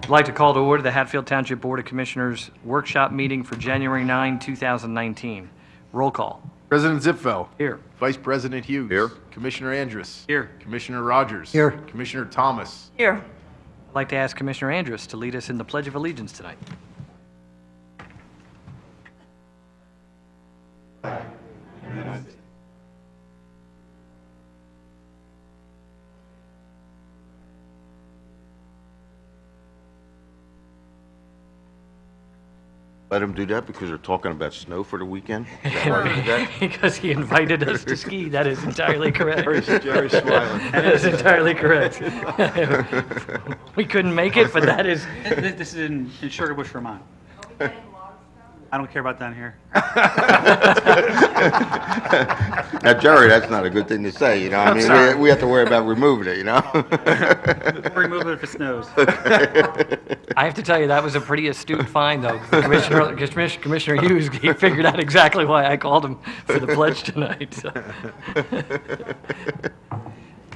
I'd like to call to order the Hatfield Township Board of Commissioners workshop meeting for January 9, 2019. Roll call. President Zipfel. Here. Vice President Hughes. Here. Commissioner Andrus. Here. Commissioner Rogers. Here. Commissioner Thomas. Here. I'd like to ask Commissioner Andrus to lead us in the Pledge of Allegiance tonight. Let them do that because they're talking about snow for the weekend? Is that why they did that? Because he invited us to ski. That is entirely correct. Jerry's smiling. That is entirely correct. We couldn't make it, but that is... This is in Sugar Bush, Vermont. I don't care about down here. Now, Jerry, that's not a good thing to say, you know? I mean, we have to worry about removing it, you know? We'll remove it if it snows. I have to tell you, that was a pretty astute find, though. Commissioner Hughes, he figured out exactly why I called him for the pledge tonight. So.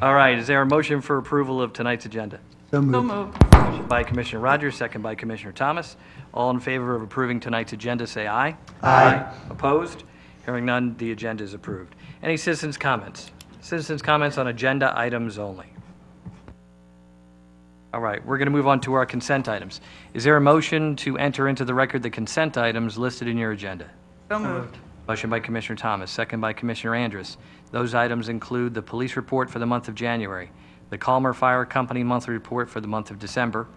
All right, is there a motion for approval of tonight's agenda? So moved. Motion by Commissioner Rogers, second by Commissioner Thomas. All in favor of approving tonight's agenda, say aye. Aye. Opposed? Hearing none, the agenda is approved. Any citizens' comments? Citizens' comments on agenda items only. All right, we're going to move on to our consent items. Is there a motion to enter into the record the consent items listed in your agenda? So moved. Motion by Commissioner Thomas, second by Commissioner Andrus. Those items include the police report for the month of January, the Calmer Fire Company monthly report for the month of December,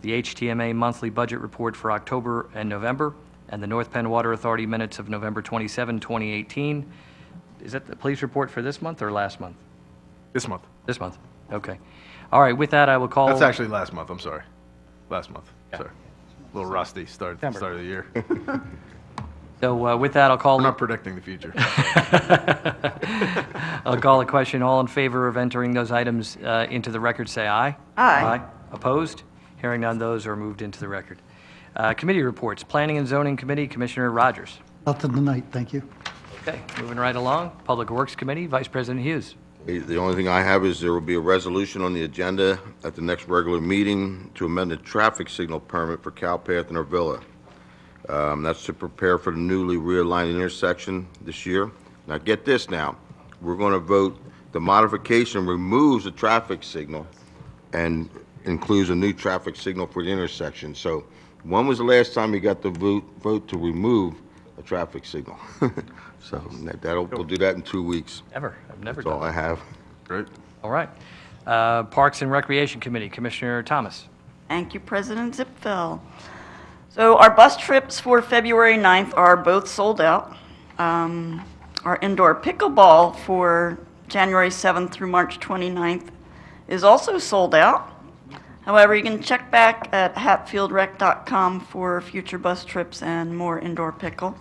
the HTMA monthly budget report for October and November, and the North Penn Water Authority minutes of November 27, 2018. Is that the police report for this month or last month? This month. This month. Okay. All right, with that, I will call... That's actually last month. I'm sorry. Last month. Yeah. Sorry. A little rusty start of the year. So with that, I'll call... We're not predicting the future. I'll call a question. All in favor of entering those items into the record, say aye. Aye. Opposed? Hearing none, those are moved into the record. Committee reports. Planning and Zoning Committee, Commissioner Rogers. Nothing tonight, thank you. Okay, moving right along. Public Works Committee, Vice President Hughes. The only thing I have is there will be a resolution on the agenda at the next regular meeting to amend the traffic signal permit for Cowpath and Arvilla. That's to prepare for the newly realigned intersection this year. Now, get this now. We're going to vote, the modification removes the traffic signal and includes a new traffic signal for the intersection. So when was the last time you got the vote to remove a traffic signal? So we'll do that in 2 weeks. Never. I've never That's done all that. I have. Great. All right. Parks and Recreation Committee, Commissioner Thomas. Thank you, President Zipfel. So our bus trips for February 9th are both sold out. Our indoor pickleball for January 7th through March 29th is also sold out. However, you can check back at hatfieldrec.com for future bus trips and more indoor pickle.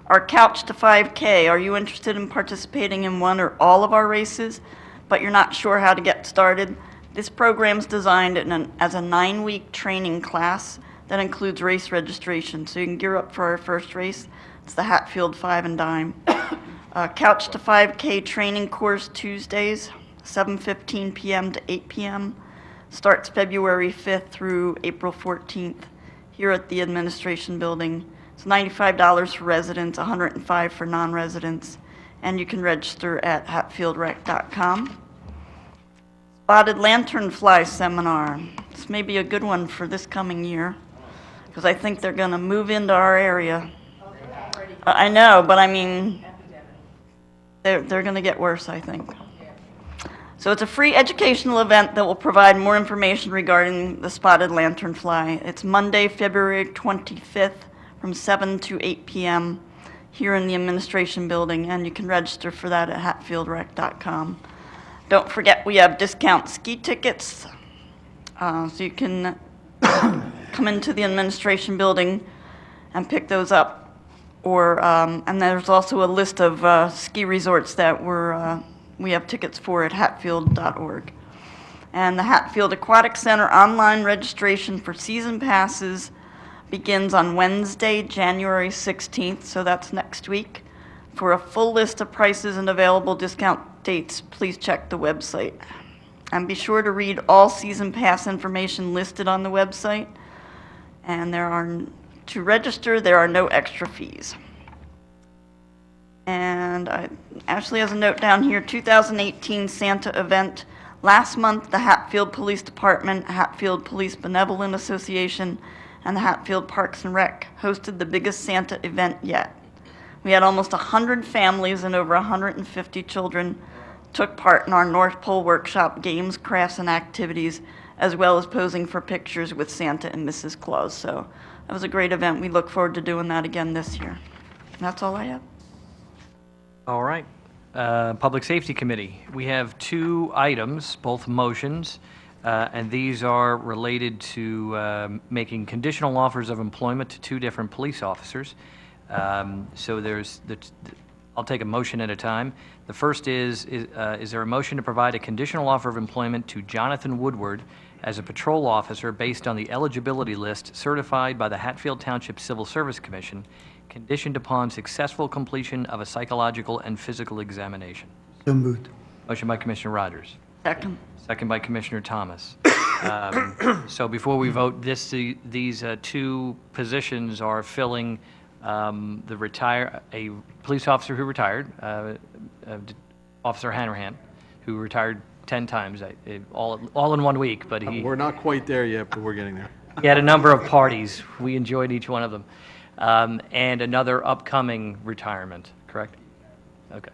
Our Couch to 5K, are you interested in participating in one or all of our races, but you're not sure how to get started? This program is designed as a 9-week training class that includes race registration, so you can gear up for our first race. It's the Hatfield 5 and Dime. Couch to 5K training course Tuesdays, 7:15 p.m. to 8 p.m. Starts February 5th through April 14th here at the Administration Building. It's $95 for residents, $105 for non-residents, and you can register at hatfieldrec.com. Spotted Lanternfly Seminar. This may be a good one for this coming year because I think they're going to move into our area. I know, but I mean, they're going to get worse, I think. So it's a free educational event that will provide more information regarding the spotted lanternfly. It's Monday, February 25th from 7 to 8 p.m. here in the Administration Building, and you can register for that at hatfieldrec.com. Don't forget we have discount ski tickets, so you can come into the Administration Building and pick those up. And there's also a list of ski resorts that we have tickets for at hatfield.org. And the Hatfield Aquatic Center online registration for season passes begins on Wednesday, January 16th, so that's next week. For a full list of prices and available discount dates, please check the website. And be sure to read all season pass information listed on the website. And to register, there are no extra fees. And Ashley has a note down here, 2018 Santa event. Last month, the Hatfield Police Department, Hatfield Police Benevolent Association, and the Hatfield Parks and Rec hosted the biggest Santa event yet. We had almost 100 families and over 150 children took part in our North Pole workshop games, crafts, and activities, as well as posing for pictures with Santa and Mrs. Claus. So that was a great event. We look forward to doing that again this year. And that's all I have. All right. Public Safety Committee, we have 2 items, both motions, and these are related to making conditional offers of employment to 2 different police officers. So I'll take a motion at a time. The first is there a motion to provide a conditional offer of employment to Jonathan Woodward as a patrol officer based on the eligibility list certified by the Hatfield Township Civil Service Commission, conditioned upon successful completion of a psychological and physical examination? So moved. Motion by Commissioner Rogers. Second. Second by Commissioner Thomas. So before we vote, these 2 positions are filling a police officer who retired, Officer Hanrahan, who retired 10 times, all in 1 week, but he We're not quite there yet, but we're getting there. had a number of parties. We enjoyed each one of them. And another upcoming retirement, correct? Okay.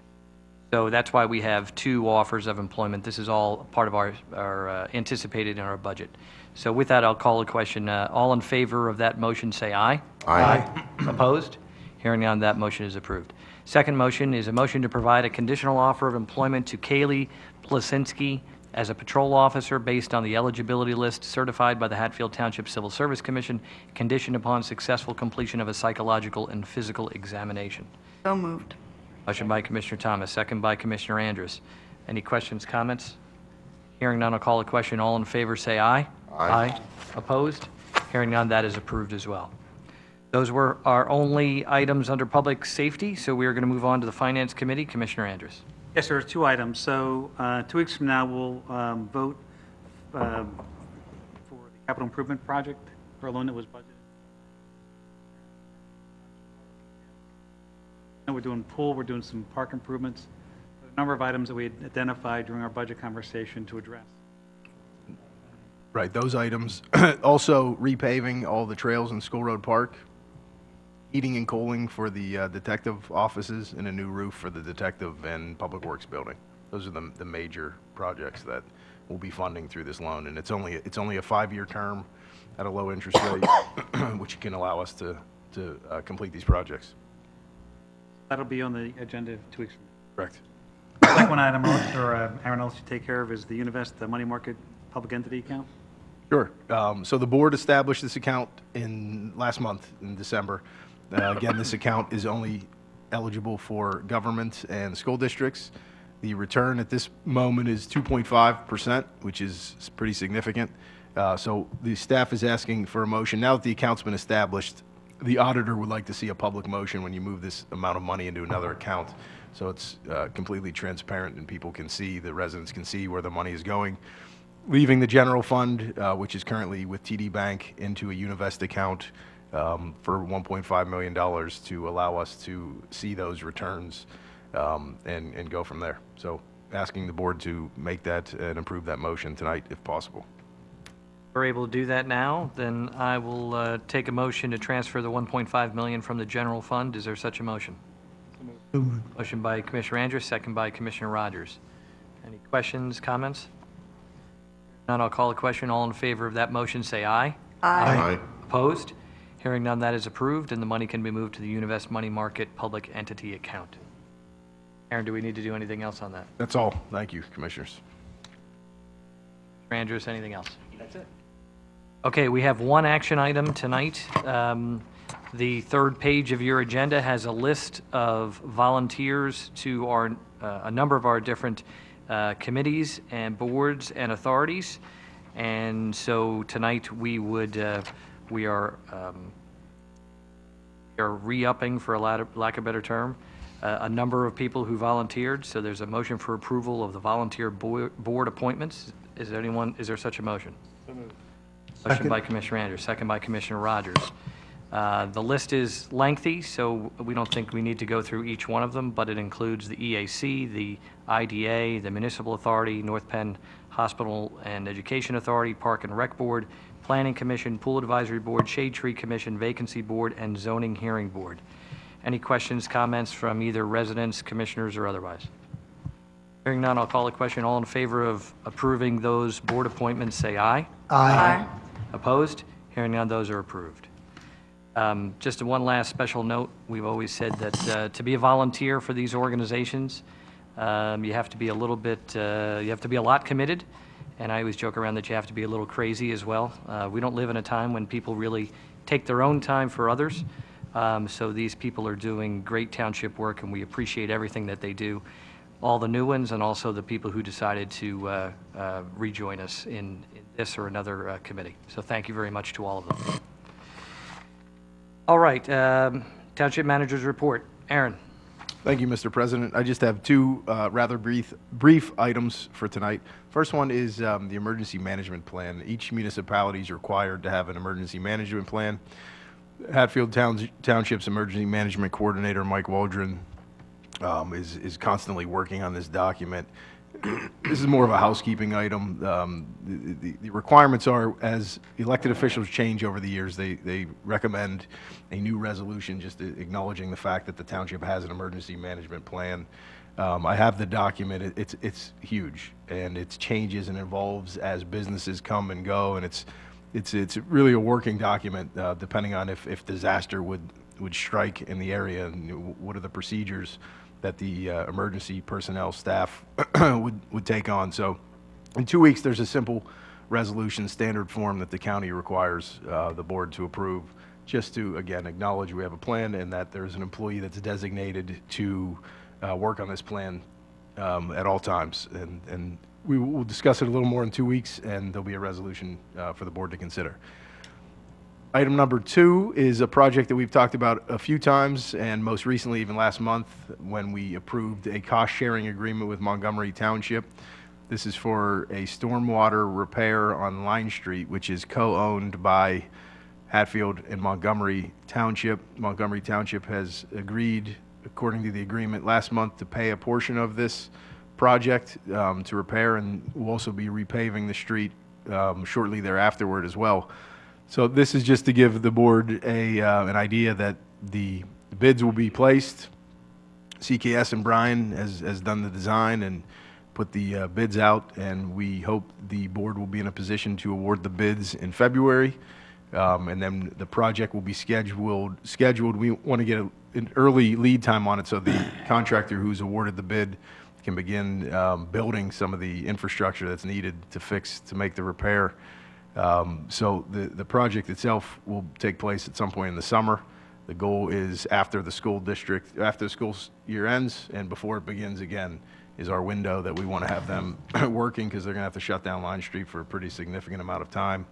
So that's why we have 2 offers of employment. This is all part of our anticipated in our budget. So with that, I'll call a question. All in favor of that motion, say aye. Aye. Opposed? Hearing none, that motion is approved. Second motion is a motion to provide a conditional offer of employment to Kaylee Plasinski as a patrol officer based on the eligibility list certified by the Hatfield Township Civil Service Commission, conditioned upon successful completion of a psychological and physical examination. So moved. Motion by Commissioner Thomas, second by Commissioner Andrus. Any questions, comments? Hearing none, I'll call a question. All in favor, say aye. Aye. Opposed? Hearing none, that is approved as well. Those were our only items under public safety, so we are going to move on to the Finance Committee. Commissioner Andrus. Yes, there are 2 items. So 2 weeks from now, we'll vote for the capital improvement project for a loan that was budgeted. And we're doing pool, we're doing some park improvements. A number of items that we had identified during our budget conversation to address. Right, those items. Also repaving all the trails in School Road Park, heating and cooling for the detective offices, and a new roof for the detective and public works building. Those are the major projects that we'll be funding through this loan, and it's only a 5-year term at a low interest rate, which can allow us to complete these projects. That'll be on the agenda 2 weeks from now. Correct. The second one item, Aaron else should take care of, is the Univest, the money market public entity account. Sure. So the board established this account last month in December. Again, this account is only eligible for government and school districts. The return at this moment is 2.5%, which is pretty significant. So the staff is asking for a motion. Now that the account's been established, the auditor would like to see a public motion when you move this amount of money into another account. So it's completely transparent and people can see, the residents can see where the money is going. Leaving the general fund, which is currently with TD Bank, into a Univest account for $1.5 million to allow us to see those returns and go from there. So asking the board to make that and approve that motion tonight if possible. If we're able to do that now, then I will take a motion to transfer the $1.5 million from the general fund. Is there such a motion? So moved. Motion by Commissioner Andrus, second by Commissioner Rogers. Any questions, comments? None, I'll call a question. All in favor of that motion, say aye. Aye. Opposed? Hearing none, that is approved, and the money can be moved to the Univest Money Market Public Entity Account. Aaron, do we need to do anything else on that? That's all. Thank you, Commissioners. Mr. Andrews, anything else? That's it. Okay, we have one action item tonight. The third page of your agenda has a list of volunteers to a number of our different committees and boards and authorities. And so tonight we are re-upping, for a lack of a better term, a number of people who volunteered. So there's a motion for approval of the volunteer board appointments. Is there such a motion? Motion Second. by Commissioner Andrews, second by Commissioner Rogers. The list is lengthy, so we don't think we need to go through each one of them, but it includes the EAC, the IDA, the Municipal Authority, North Penn Hospital and Education Authority, Park and Rec Board, Planning Commission, Pool Advisory Board, Shade Tree Commission, Vacancy Board, and Zoning Hearing Board. Any questions, comments from either residents, commissioners, or otherwise? Hearing none, I'll call the question. All in favor of approving those board appointments, say aye. Aye. Opposed? Hearing none, those are approved. Just one last special note, we've always said that to be a volunteer for these organizations, you have to be a little bit, you have to be a lot committed, and I always joke around that you have to be a little crazy as well. We don't live in a time when people really take their own time for others, so these people are doing great township work, and we appreciate everything that they do, all the new ones and also the people who decided to rejoin us in this or another committee. So thank you very much to all of them. All right, Township Manager's Report. Aaron. Thank you, Mr. President. I just have two rather brief items for tonight. First one is the emergency management plan. Each municipality is required to have an emergency management plan. Hatfield Township's emergency management coordinator, Mike Waldron, is constantly working on this document. This is more of a housekeeping item. The requirements are, as elected officials change over the years, they recommend a new resolution just acknowledging the fact that the township has an emergency management plan. I have the document. It's huge, and it changes and evolves as businesses come and go, and it's really a working document depending on if disaster would strike in the area, and what are the procedures that the emergency personnel staff would take on. So in 2 weeks, there's a simple resolution standard form that the county requires the board to approve, just to, again, acknowledge we have a plan and that there's an employee that's designated to work on this plan at all times. And we will discuss it a little more in 2 weeks, and there'll be a resolution for the board to consider. Item number 2 is a project that we've talked about a few times, and most recently, even last month, when we approved a cost-sharing agreement with Montgomery Township. This is for a stormwater repair on Line Street, which is co-owned by Hatfield and Montgomery Township. Montgomery Township has agreed, according to the agreement last month, to pay a portion of this project to repair, and will also be repaving the street shortly thereafterward as well. So this is just to give the board an idea that the bids will be placed. CKS and Brian has done the design and put the bids out, and we hope the board will be in a position to award the bids in February, and then the project will be scheduled. We want to get an early lead time on it so the contractor who's awarded the bid can begin building some of the infrastructure that's needed to make the repair. So the project itself will take place at some point in the summer. The goal is after the school year ends and before it begins again is our window that we want to have them working, because they're going to have to shut down Line Street for a pretty significant amount of time.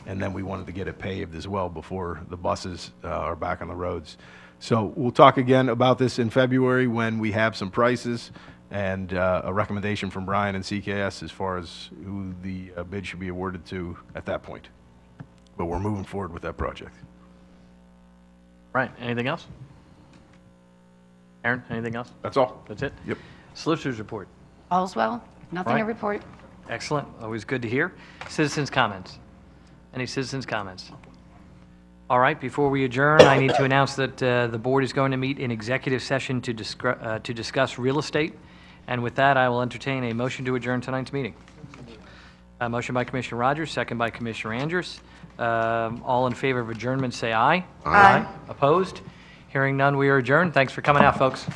And then we wanted to get it paved as well before the buses are back on the roads. So we'll talk again about this in February when we have some prices and a recommendation from Brian and CKS as far as who the bid should be awarded to at that point. But we're moving forward with that project. Right, anything else? Aaron, anything else? That's all. That's it? Yep. Solicitor's report. All's well. Nothing to Right. report. Excellent, always good to hear. Citizens' comments. Any citizens' comments? All right, before we adjourn, I need to announce that the board is going to meet in executive session to discuss real estate. And with that, I will entertain a motion to adjourn tonight's meeting. A motion by Commissioner Rogers, second by Commissioner Andrews. All in favor of adjournment, say aye. Aye. Opposed? Hearing none, we are adjourned. Thanks for coming out, folks.